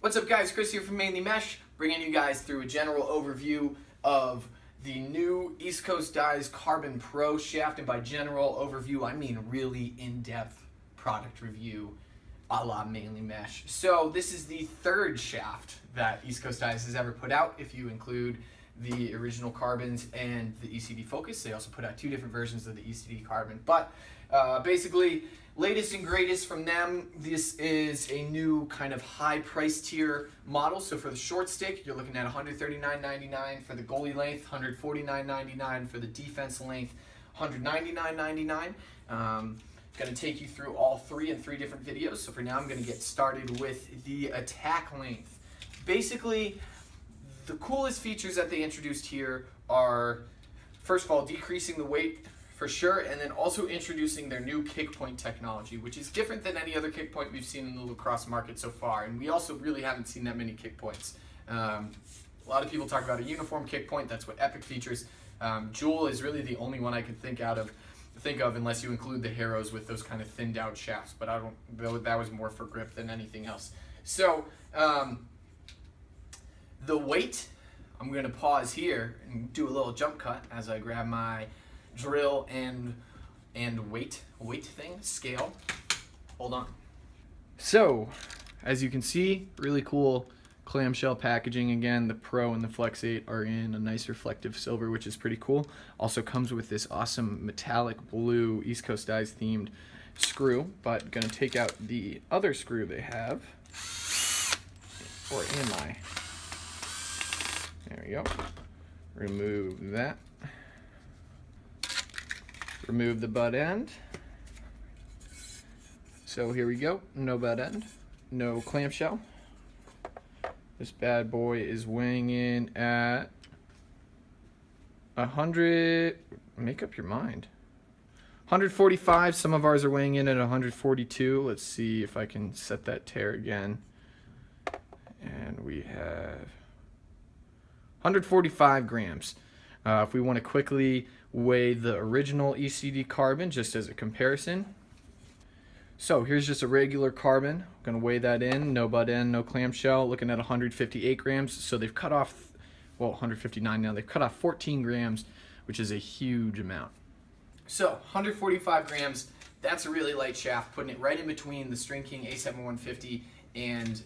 What's up guys, Chris here from Mainly Mesh, bringing you guys through a general overview of the new East Coast Dies Carbon Pro shaft, and by general overview I mean really in-depth product review a la Mainly Mesh. So this is the third shaft that East Coast Dies has ever put out, if you include the original carbons and the ECD Focus. They also put out two different versions of the ECD carbon, but basically latest and greatest from them. This is a new kind of high price tier model. So for the short stick, you're looking at $139.99 for the goalie length, $149.99 for the defense length, $199.99. Going to take you through all three in three different videos. So for now, I'm going to get started with the attack length. Basically, the coolest features that they introduced here are, first of all, decreasing the weight for sure, and then also introducing their new kick point technology, which is different than any other kick point we've seen in the lacrosse market so far. And we also really haven't seen that many kick points. A lot of people talk about a uniform kick point. That's what Epic features. Jewel is really the only one I could think of, unless you include the Harrows with those kind of thinned out shafts. But that was more for grip than anything else. So the weight, I'm going to pause here and do a little jump cut as I grab my drill and weight thing, scale. Hold on. So, as you can see, really cool clamshell packaging. Again, the Pro and the Flex 8 are in a nice reflective silver, which is pretty cool. Also comes with this awesome metallic blue East Coast Dies themed screw, but gonna take out the other screw they have. Or am I? There we go. Remove that. Remove the butt end. So here we go, no butt end, no clamshell. This bad boy is weighing in at 100, make up your mind. 145, some of ours are weighing in at 142. Let's see if I can set that tear again. And we have 145 grams. If we want to quickly weigh the original ECD carbon just as a comparison. So here's just a regular carbon. I'm going to weigh that in, no butt end, no clamshell, looking at 158 grams. So they've cut off, well, 159 now. They've cut off 14 grams, which is a huge amount. So 145 grams, that's a really light shaft, putting it right in between the String King A7-150 and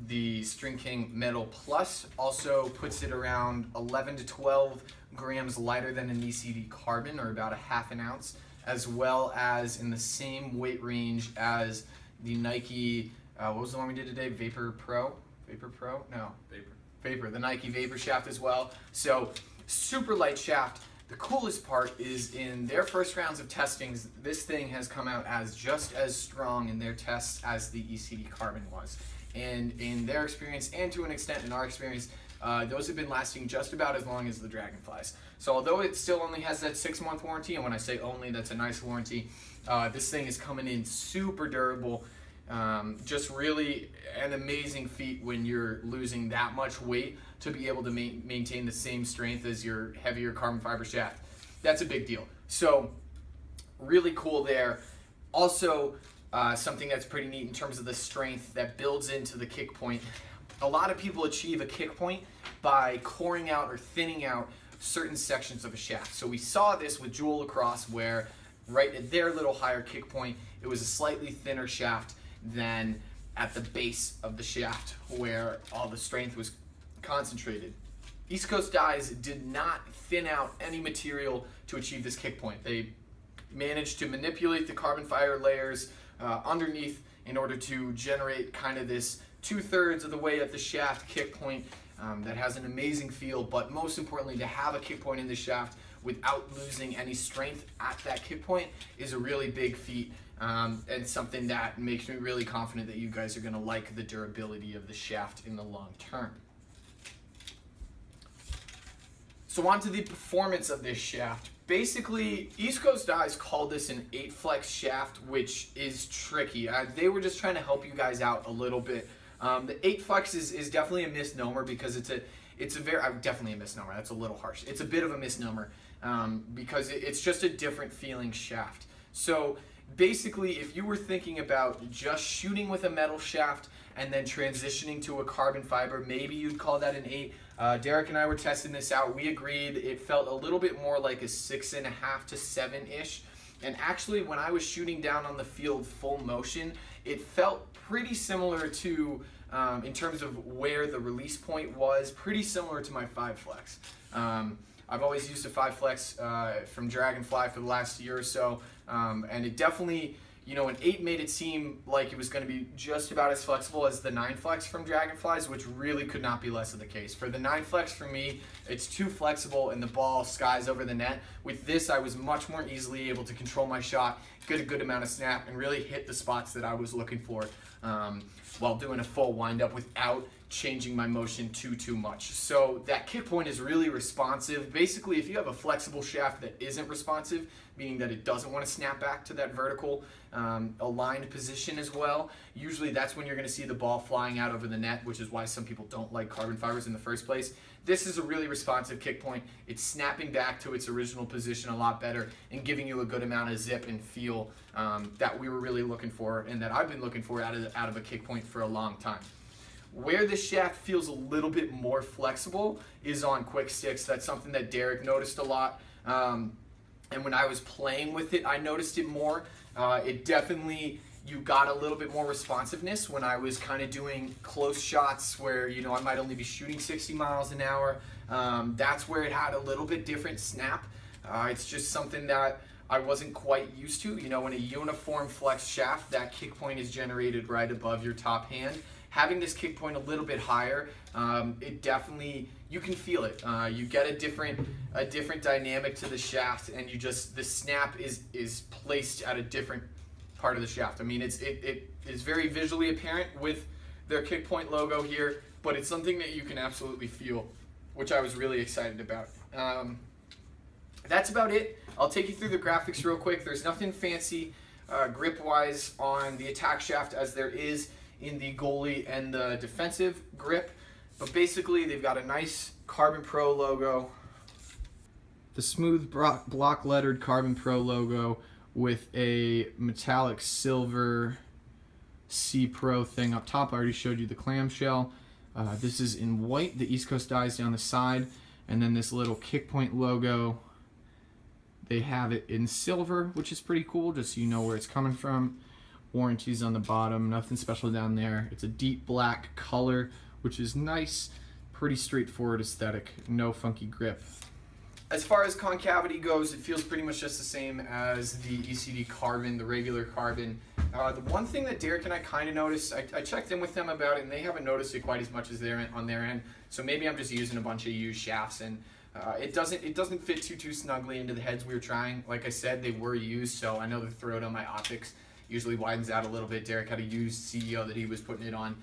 the String King Metal Plus. Also puts it around 11 to 12 grams lighter than an ECD carbon, or about a half an ounce, as well as in the same weight range as the Nike, what was the one we did today? Vapor Pro? Vapor Pro? No. Vapor. The Nike Vapor shaft as well. So super light shaft. The coolest part is in their first rounds of testings, this thing has come out as just as strong in their tests as the ECD carbon was. And in their experience, and to an extent in our experience, those have been lasting just about as long as the Dragonflies. So although it still only has that 6-month warranty, and when I say only, that's a nice warranty, this thing is coming in super durable. Just really an amazing feat when you're losing that much weight to be able to maintain the same strength as your heavier carbon fiber shaft. That's a big deal. So really cool there. Also, something that's pretty neat in terms of the strength that builds into the kick point. A lot of people achieve a kick point by coring out or thinning out certain sections of a shaft. So we saw this with Jewel Lacrosse, where right at their little higher kick point, it was a slightly thinner shaft than at the base of the shaft where all the strength was concentrated. East Coast Dies did not thin out any material to achieve this kick point. They managed to manipulate the carbon fiber layers underneath in order to generate kind of this 2/3 of the way at the shaft kick point that has an amazing feel, but most importantly, to have a kick point in the shaft without losing any strength at that kick point is a really big feat, and something that makes me really confident that you guys are going to like the durability of the shaft in the long term. So on to the performance of this shaft. Basically, East Coast Dies called this an 8 flex shaft, which is tricky. They were just trying to help you guys out a little bit. The 8 flex is definitely a misnomer, because it's a very, definitely a misnomer, that's a little harsh. It's a bit of a misnomer because it's just a different feeling shaft. So basically, if you were thinking about just shooting with a metal shaft and then transitioning to a carbon fiber. Maybe you'd call that an 8. Derek and I were testing this out. We agreed it felt a little bit more like a 6.5 to 7-ish. And actually, when I was shooting down on the field full motion, it felt pretty similar to, in terms of where the release point was, pretty similar to my 5 flex. I've always used a 5 flex from Dragonfly for the last year or so, and it definitely, an 8 made it seem like it was going to be just about as flexible as the 9 flex from Dragonflies, which really could not be less of the case. For the 9 flex, for me, it's too flexible and the ball skies over the net. With this, I was much more easily able to control my shot, get a good amount of snap, and really hit the spots that I was looking for while doing a full windup without changing my motion too much. So that kick point is really responsive. Basically, if you have a flexible shaft that isn't responsive, meaning that it doesn't want to snap back to that vertical aligned position as well, usually that's when you're going to see the ball flying out over the net, which is why some people don't like carbon fibers in the first place. This is a really responsive kick point. It's snapping back to its original position a lot better and giving you a good amount of zip and feel that we were really looking for, and that I've been looking for out of a kick point for a long time. Where this shaft feels a little bit more flexible is on quick sticks. That's something that Derek noticed a lot. And when I was playing with it, I noticed it more. It definitely, you got a little bit more responsiveness when I was kind of doing close shots where, I might only be shooting 60 miles an hour. That's where it had a little bit different snap. It's just something that I wasn't quite used to. In a uniform flex shaft, that kick point is generated right above your top hand. Having this kick point a little bit higher, it definitely, you can feel it. You get a different dynamic to the shaft, and the snap is placed at a different part of the shaft. I mean, it is very visually apparent with their kick point logo here, but it's something that you can absolutely feel, which I was really excited about. That's about it. I'll take you through the graphics real quick. There's nothing fancy grip-wise on the attack shaft as there is in the goalie and the defensive grip, but basically they've got a nice Carbon Pro logo, the smooth block lettered Carbon Pro logo with a metallic silver C Pro thing up top. I already showed you the clamshell. This is in white, the East Coast dies down the side, and then this little kick point logo, they have it in silver, which is pretty cool, just so you know where it's coming from. Warranties on the bottom, nothing special down there. It's a deep black color, which is nice, pretty straightforward aesthetic, no funky grip. As far as concavity goes, it feels pretty much just the same as the ECD carbon, the regular carbon. The one thing that Derek and I kind of noticed, I checked in with them about it, and they haven't noticed it quite as much as on their end. So maybe I'm just using a bunch of used shafts, and it doesn't fit too snugly into the heads we were trying. Like I said, they were used, so I know the throat on my optics usually widens out a little bit. Derek had a used CEO that he was putting it on.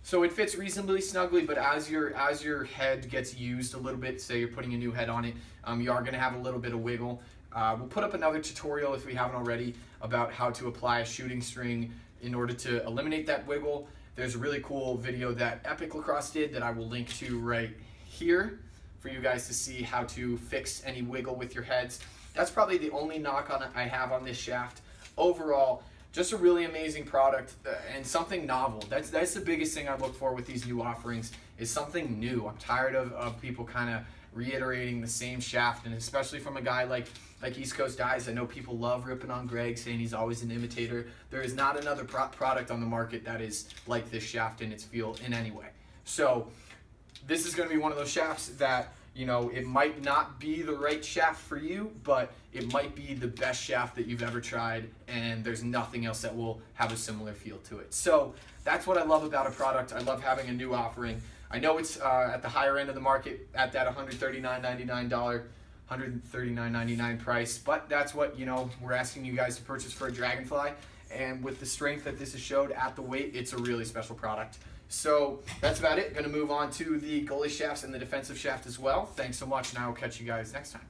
So it fits reasonably snugly, but as your head gets used a little bit, say you're putting a new head on it, you are going to have a little bit of wiggle. We'll put up another tutorial if we haven't already about how to apply a shooting string in order to eliminate that wiggle. There's a really cool video that Epic Lacrosse did that I will link to right here for you guys to see how to fix any wiggle with your heads. That's probably the only knock I have on this shaft. Overall, just a really amazing product and something novel. That's the biggest thing I look for with these new offerings, is something new. I'm tired of people kind of reiterating the same shaft, and especially from a guy like East Coast Dies. I know people love ripping on Greg, saying he's always an imitator. There is not another product on the market that is like this shaft in its feel in any way. So this is going to be one of those shafts that, it might not be the right shaft for you, but it might be the best shaft that you've ever tried, and there's nothing else that will have a similar feel to it. So that's what I love about a product. I love having a new offering. I know it's at the higher end of the market at that $139.99 price, but that's what we're asking you guys to purchase for a Dragonfly, and with the strength that this is showed at the weight, it's a really special product. So that's about it. Going to move on to the goalie shafts and the defensive shaft as well. Thanks so much, and I will catch you guys next time.